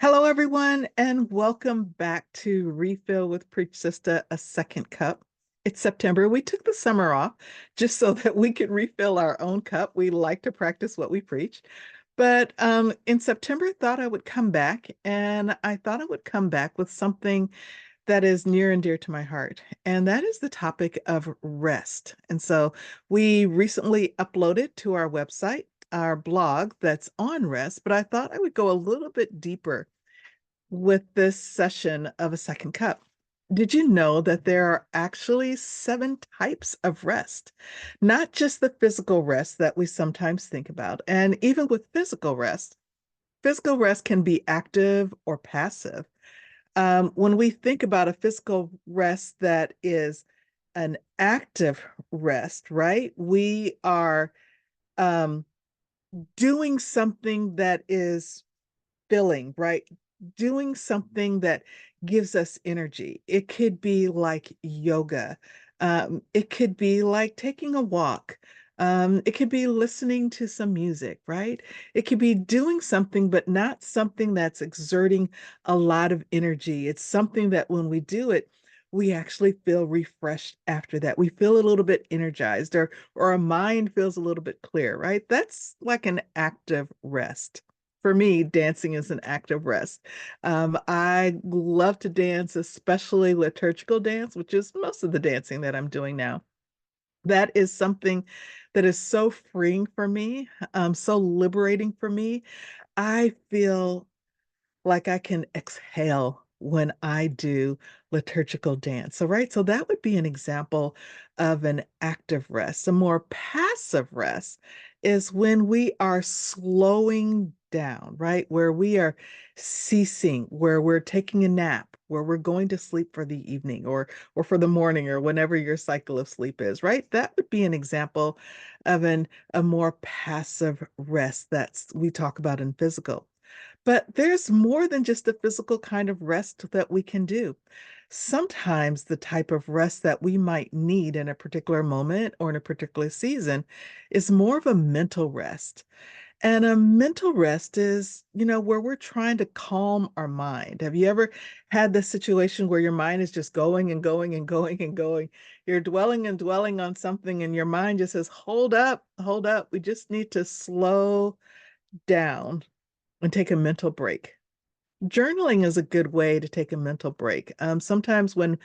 Hello, everyone, and welcome back to Refill with Preach Sista, a second cup. It's September. We took the summer off just so that we could refill our own cup. We like to practice what we preach. But in September, I thought I would come back, and I thought I would come back with something that is near and dear to my heart, and that is the topic of rest. And so we recently uploaded to our website our blog that's on rest, but I thought I would go a little bit deeper with this session of a second cup. Did you know that there are actually seven types of rest? Not just the physical rest that we sometimes think about. And even with physical rest can be active or passive. When we think about a physical rest that is an active rest, right? We are um, doing something that is filling, right? Doing something that gives us energy. It could be like yoga. It could be like taking a walk. It could be listening to some music, right? It could be doing something, but not something that's exerting a lot of energy. It's something that when we do it, we actually feel refreshed after that. We feel a little bit energized, or our mind feels a little bit clear, right? That's like an active rest. For me, dancing is an act of rest. I love to dance, especially liturgical dance, which is most of the dancing that I'm doing now. That is something that is so freeing for me, so liberating for me. I feel like I can exhale when I do liturgical dance. So, right, so that would be an example of an active rest. A more passive rest is when we are slowing down, right? Where we are ceasing, where we're taking a nap, where we're going to sleep for the evening or for the morning or whenever your cycle of sleep is, right? That would be an example of a more passive rest that's we talk about in physical. But there's more than just the physical kind of rest that we can do. Sometimes the type of rest that we might need in a particular moment or in a particular season is more of a mental rest. And a mental rest is, where we're trying to calm our mind. Have you ever had this situation where your mind is just going and going and going and going? You're dwelling and dwelling on something, and your mind just says, hold up, hold up. We just need to slow down and take a mental break. Journaling is a good way to take a mental break. Sometimes when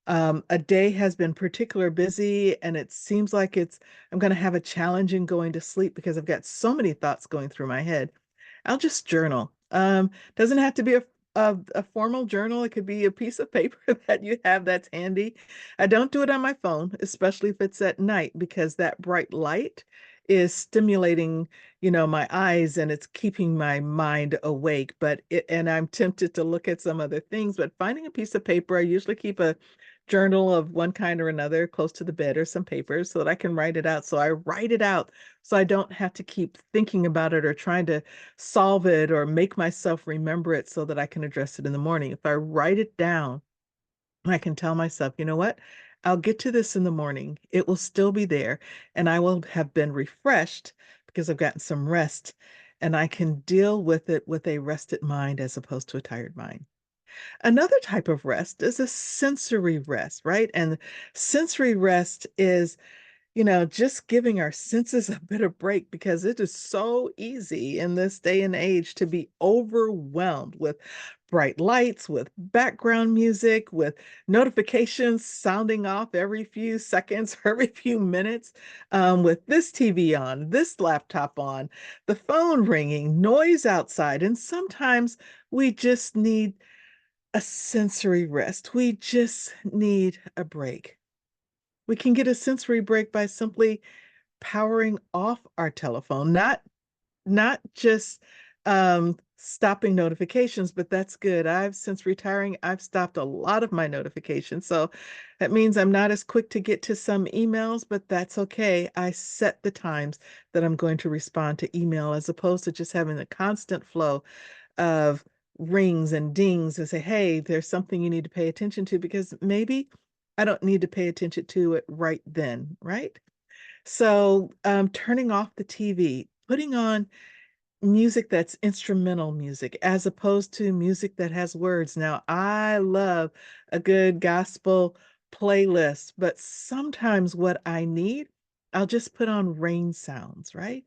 a day has been particularly busy and it seems like I'm going to have a challenge in going to sleep because I've got so many thoughts going through my head, I'll just journal. Doesn't have to be a formal journal. It could be a piece of paper that you have that's handy. I don't do it on my phone, especially if it's at night, because that bright light is stimulating, my eyes and it's keeping my mind awake. And I'm tempted to look at some other things, but finding a piece of paper, I usually keep a journal of one kind or another close to the bed or some papers so that I can write it out. So I write it out so I don't have to keep thinking about it or trying to solve it or make myself remember it so that I can address it in the morning. If I write it down, I can tell myself, you know what? I'll get to this in the morning. It will still be there, and I will have been refreshed because I've gotten some rest, and I can deal with it with a rested mind as opposed to a tired mind. Another type of rest is a sensory rest, right? And sensory rest is just giving our senses a bit of break because it is so easy in this day and age to be overwhelmed with bright lights, with background music, with notifications sounding off every few seconds, every few minutes, with this TV on, this laptop on, the phone ringing, noise outside. And sometimes we just need a sensory rest. We just need a break. We can get a sensory break by simply powering off our telephone, not just stopping notifications, but that's good. Since retiring, I've stopped a lot of my notifications. So that means I'm not as quick to get to some emails, but that's okay. I set the times that I'm going to respond to email as opposed to just having the constant flow of rings and dings and say, hey, there's something you need to pay attention to because maybe I don't need to pay attention to it right then, right? So turning off the TV, putting on music that's instrumental music as opposed to music that has words. Now, I love a good gospel playlist, but sometimes what I need, I'll just put on rain sounds, right?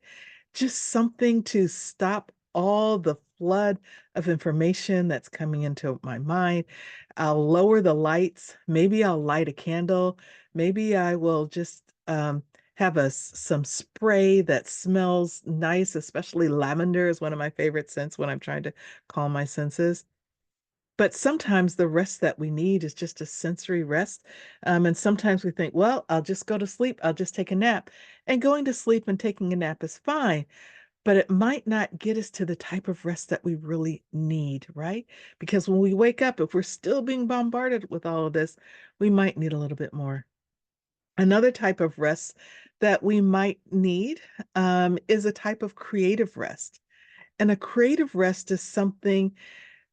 Just something to stop all the flood of information that's coming into my mind. I'll lower the lights. Maybe I'll light a candle. Maybe I will just have some spray that smells nice, especially lavender is one of my favorite scents when I'm trying to calm my senses. But sometimes the rest that we need is just a sensory rest. And sometimes we think, well, I'll just go to sleep, I'll just take a nap. And going to sleep and taking a nap is fine, but it might not get us to the type of rest that we really need, right? Because when we wake up, if we're still being bombarded with all of this, we might need a little bit more. Another type of rest that we might need is a type of creative rest. And a creative rest is something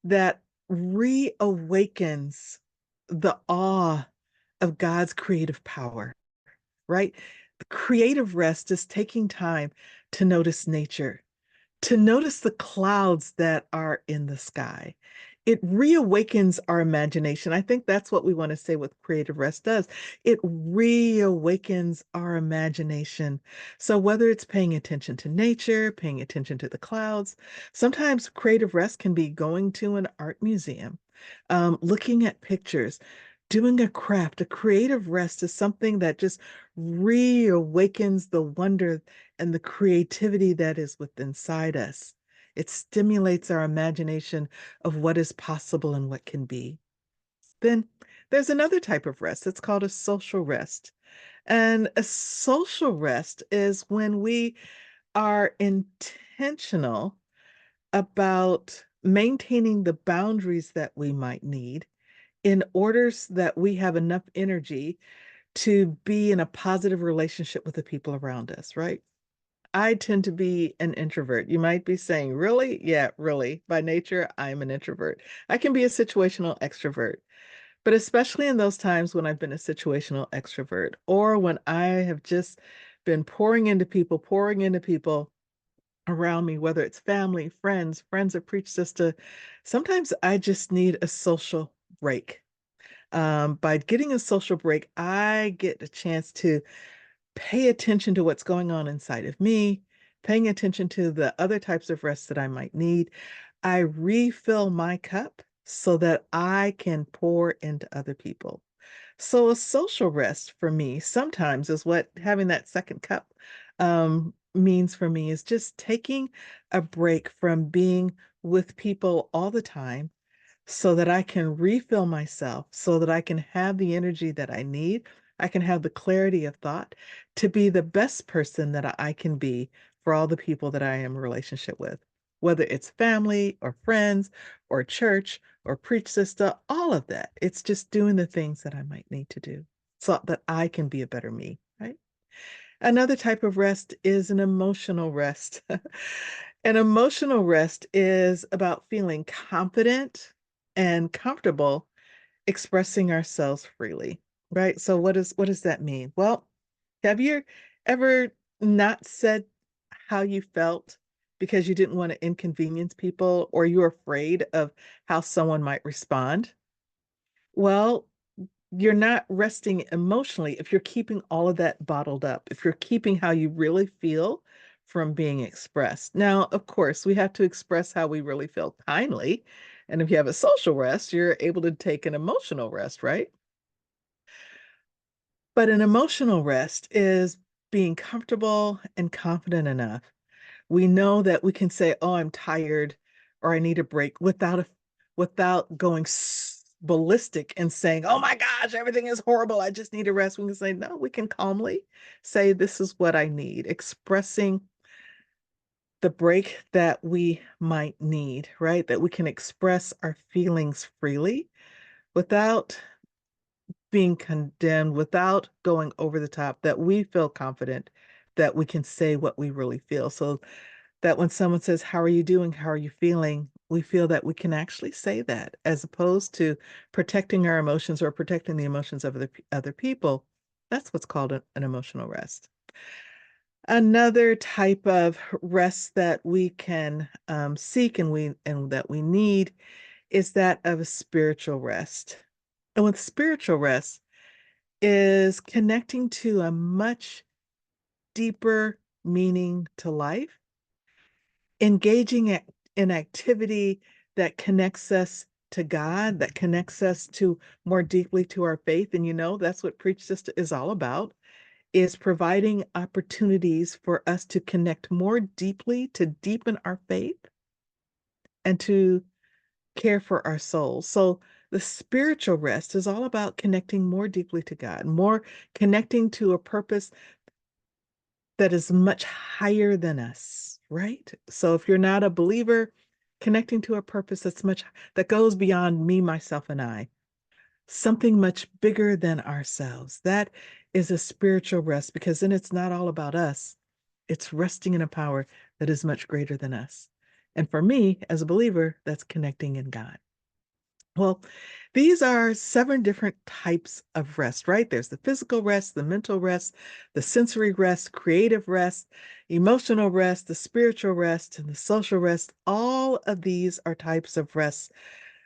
that reawakens the awe of God's creative power, right? The creative rest is taking time to notice nature, to notice the clouds that are in the sky. It reawakens our imagination. I think that's what we want to say what creative rest does. It reawakens our imagination. So whether it's paying attention to nature, paying attention to the clouds, sometimes creative rest can be going to an art museum, looking at pictures, doing a craft. A creative rest is something that just reawakens the wonder and the creativity that is within inside us. It stimulates our imagination of what is possible and what can be. Then there's another type of rest. It's called a social rest. And a social rest is when we are intentional about maintaining the boundaries that we might need in order that we have enough energy to be in a positive relationship with the people around us, right? I tend to be an introvert. You might be saying, really? Yeah, really. By nature, I'm an introvert. I can be a situational extrovert, but especially in those times when I've been a situational extrovert or when I have just been pouring into people around me, whether it's family, friends of Preach Sista, sometimes I just need a social break. By getting a social break, I get a chance to pay attention to what's going on inside of me, paying attention to the other types of rest that I might need. I refill my cup so that I can pour into other people. So a social rest for me sometimes is what having that second cup means for me is just taking a break from being with people all the time so that I can refill myself, so that I can have the energy that I need. I can have the clarity of thought to be the best person that I can be for all the people that I am in relationship with, whether it's family or friends or church or preach sister, all of that. It's just doing the things that I might need to do so that I can be a better me, right? Another type of rest is an emotional rest. An emotional rest is about feeling confident and comfortable expressing ourselves freely, right? So what does that mean? Well, have you ever not said how you felt because you didn't want to inconvenience people or you're afraid of how someone might respond? Well, you're not resting emotionally if you're keeping all of that bottled up, if you're keeping how you really feel from being expressed. Now, of course, we have to express how we really feel kindly. And if you have a social rest, you're able to take an emotional rest, right? But an emotional rest is being comfortable and confident enough. We know that we can say, "Oh, I'm tired," or "I need a break," without going ballistic and saying, "Oh my gosh, everything is horrible. I just need a rest." We can say, "No," we can calmly say, "This is what I need," expressing the break that we might need, right? That we can express our feelings freely without being condemned, without going over the top, that we feel confident that we can say what we really feel. So that when someone says, "How are you doing? How are you feeling?" we feel that we can actually say that as opposed to protecting our emotions or protecting the emotions of other people. That's what's called an emotional rest. Another type of rest that we can seek and that we need is that of a spiritual rest. And with spiritual rest is connecting to a much deeper meaning to life, engaging in activity that connects us to God, that connects us to more deeply to our faith. And that's what Preach Sista is all about, is providing opportunities for us to connect more deeply, to deepen our faith, and to care for our souls. So the spiritual rest is all about connecting more deeply to God, more connecting to a purpose that is much higher than us, right? So if you're not a believer, connecting to a purpose that goes beyond me, myself, and I, something much bigger than ourselves. That is a spiritual rest because then it's not all about us. It's resting in a power that is much greater than us. And for me, as a believer, that's connecting in God. Well, these are 7 different types of rest, right? There's the physical rest, the mental rest, the sensory rest, creative rest, emotional rest, the spiritual rest, and the social rest. All of these are types of rest.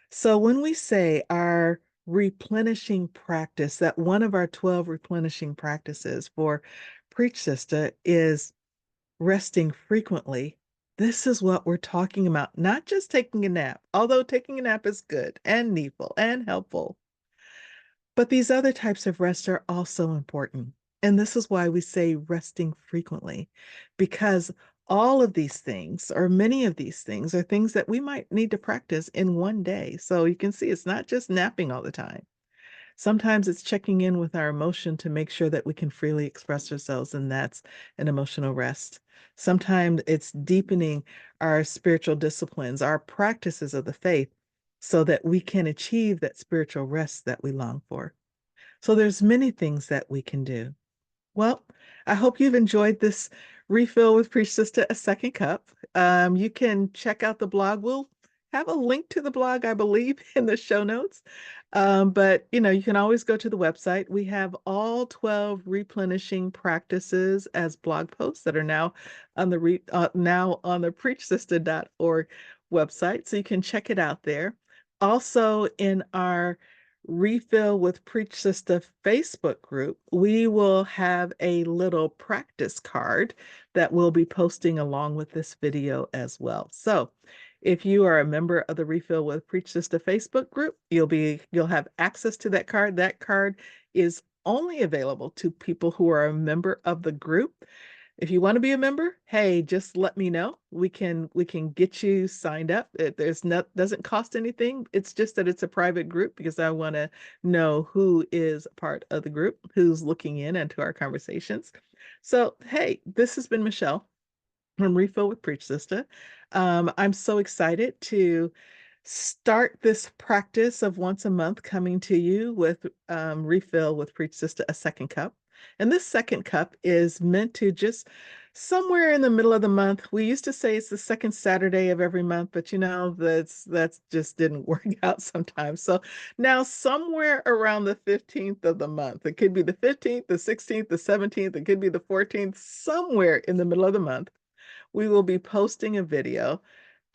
So when we say our replenishing practice, that one of our 12 replenishing practices for Preach Sista is resting frequently, this is what we're talking about, not just taking a nap, although taking a nap is good and needful and helpful. But these other types of rest are also important. And this is why we say resting frequently, because all of these things, or many of these things, are things that we might need to practice in one day. So you can see it's not just napping all the time. Sometimes it's checking in with our emotion to make sure that we can freely express ourselves, and that's an emotional rest. Sometimes it's deepening our spiritual disciplines, our practices of the faith, so that we can achieve that spiritual rest that we long for. So there's many things that we can do. Well, I hope you've enjoyed this refill with Preach Sista, a second cup. You can check out the blog. We'll have a link to the blog, I believe, in the show notes. But you can always go to the website. We have all 12 replenishing practices as blog posts that are now on the preachsista.org website. So you can check it out there. Also in our Refill with Preach Sista Facebook group, we will have a little practice card that we'll be posting along with this video as well. So if you are a member of the Refill with Preach Sista Facebook group, you'll have access to that card. That card is only available to people who are a member of the group. If you want to be a member, hey, just let me know. We can get you signed up. There's not doesn't cost anything. It's just that it's a private group because I want to know who is part of the group, who's looking in into our conversations. So, hey, this has been Michelle from Refill with Preach Sista. I'm so excited to start this practice of once a month coming to you with Refill with Preach Sista, a second cup. And this second cup is meant to just somewhere in the middle of the month. We used to say it's the second Saturday of every month, but that's just didn't work out sometimes. So now somewhere around the 15th of the month. It could be the 15th, the 16th, the 17th, it could be the 14th, somewhere in the middle of the month we will be posting a video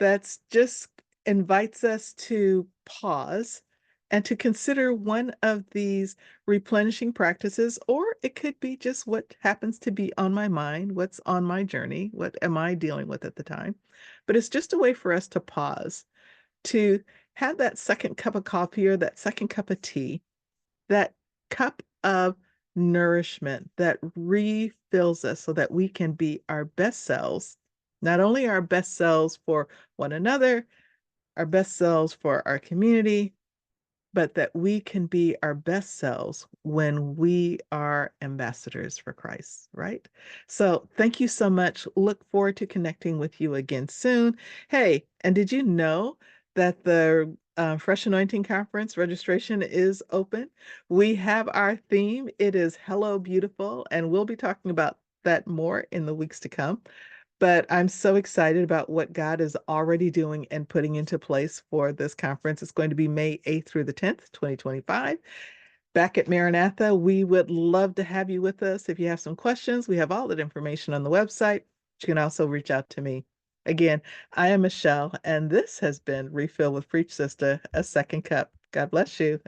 that's just invites us to pause and to consider one of these replenishing practices, or it could be just what happens to be on my mind, what's on my journey, what am I dealing with at the time. But it's just a way for us to pause, to have that second cup of coffee or that second cup of tea, that cup of nourishment that refills us so that we can be our best selves, not only our best selves for one another, our best selves for our community, but that we can be our best selves when we are ambassadors for Christ, right? So thank you so much. Look forward to connecting with you again soon. Hey, and did you know that the Fresh Anointing Conference registration is open? We have our theme. It is Hello Beautiful, and we'll be talking about that more in the weeks to come. But I'm so excited about what God is already doing and putting into place for this conference. It's going to be May 8th through the 10th, 2025. back at Maranatha. We would love to have you with us. If you have some questions, we have all that information on the website. You can also reach out to me. Again, I am Michelle, and this has been Refill with Preach Sister, a second cup. God bless you.